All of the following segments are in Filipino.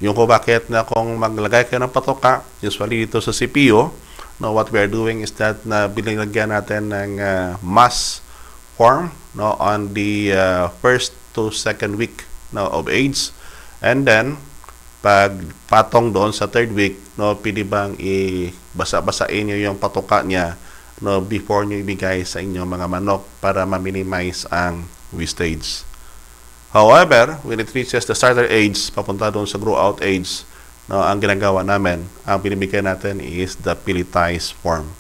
Yung kung bakit na kung maglagay kayo ng patoka, usually dito sa CPU, no, what we are doing is that na binilagyan natin ng mass form, no, on the first to second week, no, of age. And then, pag patong doon sa third week, no, pwede bang ibasa-basain nyo yung patoka niya, no, before nyo ibigay sa inyong mga manok para ma-minimize ang wastage. However, when it reaches the starter age, papunta doon sa grow out age, no, ang ginagawa namin, ang binibigay natin is the pelletized form.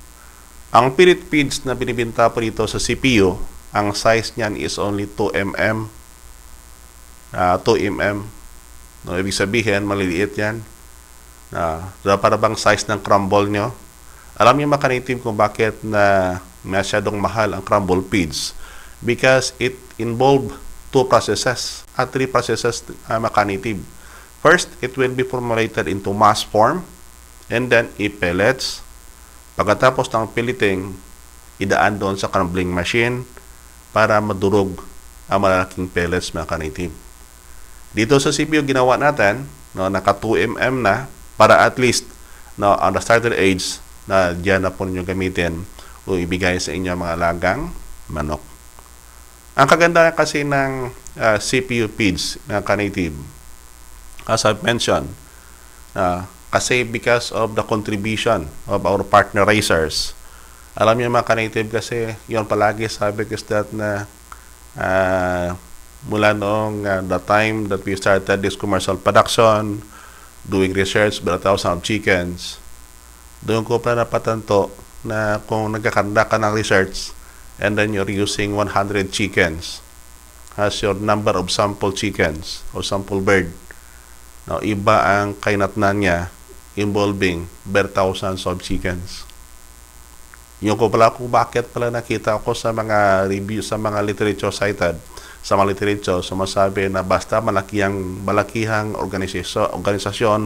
Ang pellet feeds na binibinta po dito sa CPU, ang size niyan is only 2 mm. 2 mm. No, ibig sabihin, maliliit yan. Para bang size ng crumble nyo. Alam niyo mga native kung bakit na masyadong mahal ang crumble feeds? Because it involve 2 processes at 3 processes mechanitive. First, it will be formulated into mass form and then i-pellets. Pagkatapos ng pelleting, idaan doon sa crumbling machine para madurog ang malalaking pellets mechanitive. Dito sa CPU ginawa natin, no, naka 2 mm na para at least, no, on the starter age na diyan na po ninyo gamitin o ibigay sa inyo mga alagang manok. Ang kagandahan kasi ng CPU feeds na native, as I've mentioned, kasi because of the contribution of our partner racers, alam niyo mga native kasi yon palagi sabi ko that na mula noong the time that we started this commercial production, doing research by 1,000 chickens, doon ko pa napatanto na kung nagkakanda ka ng research and then you're using 100 chickens as your number of sample chickens or sample bird, now, iba ang kainatnan niya involving bare thousands of chickens. Yung ko pala kung bakit pala nakita ko sa mga review, sa mga literature cited, sa mga literature, sumasabi na basta malakihang organisasyon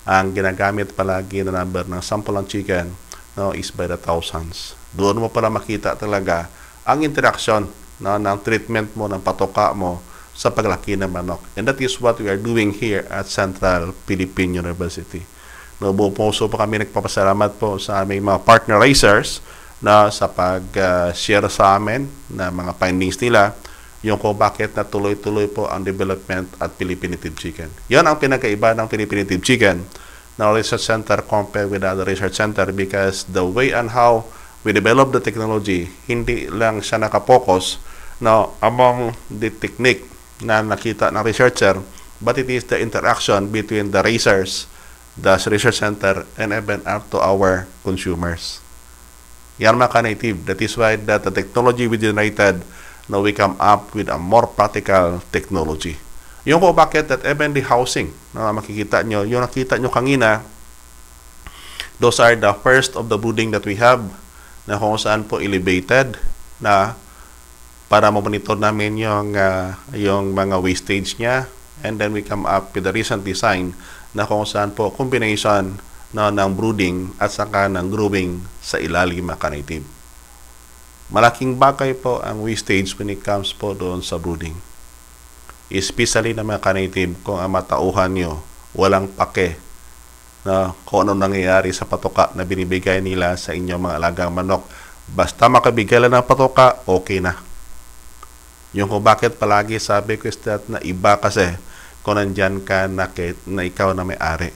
ang ginagamit palagi na number ng sample ng chicken, no, is by the thousands. Doon mo pala makita talaga ang interaction, no, ng treatment mo, ng patoka mo sa paglaki ng manok. And that is what we are doing here at Central Philippine University. No, buong puso po kami nagpapasalamat po sa aming mga partner racers na sa pag-share sa amin na mga findings nila, yung kung bakit na tuloy-tuloy po ang development at Philippine Native Chicken. Yan ang pinagkaiba ng Philippine Native Chicken na research center compared with other research center, because the way and how we develop the technology, hindi lang siya nakapokus na among the technique na nakita ng researcher, but it is the interaction between the racers, the research center, and even up to our consumers. Yan mga native. That is why that the technology we generated, now we come up with a more practical technology. Yung po bakit that even the housing, na makikita nyo, yung nakita nyo kanina, those are the first of the brooding that we have, na kung saan po elevated na para ma-monitor namin yung mga wastage niya, and then we come up with the recent design na kung saan po combination na ng brooding at saka ng growing sa ilalim mga native. Malaking bagay po ang wastage when it comes po doon sa brooding. Especially na mga native, kung ang matauhan nyo, walang pake na kung anong nangyayari sa patoka na binibigay nila sa inyong mga alagang manok. Basta makabigay lang ng patoka, okay na. Yung kung bakit palagi sabi ko is that na iba kasi kung nandyan ka na ikaw na may-ari.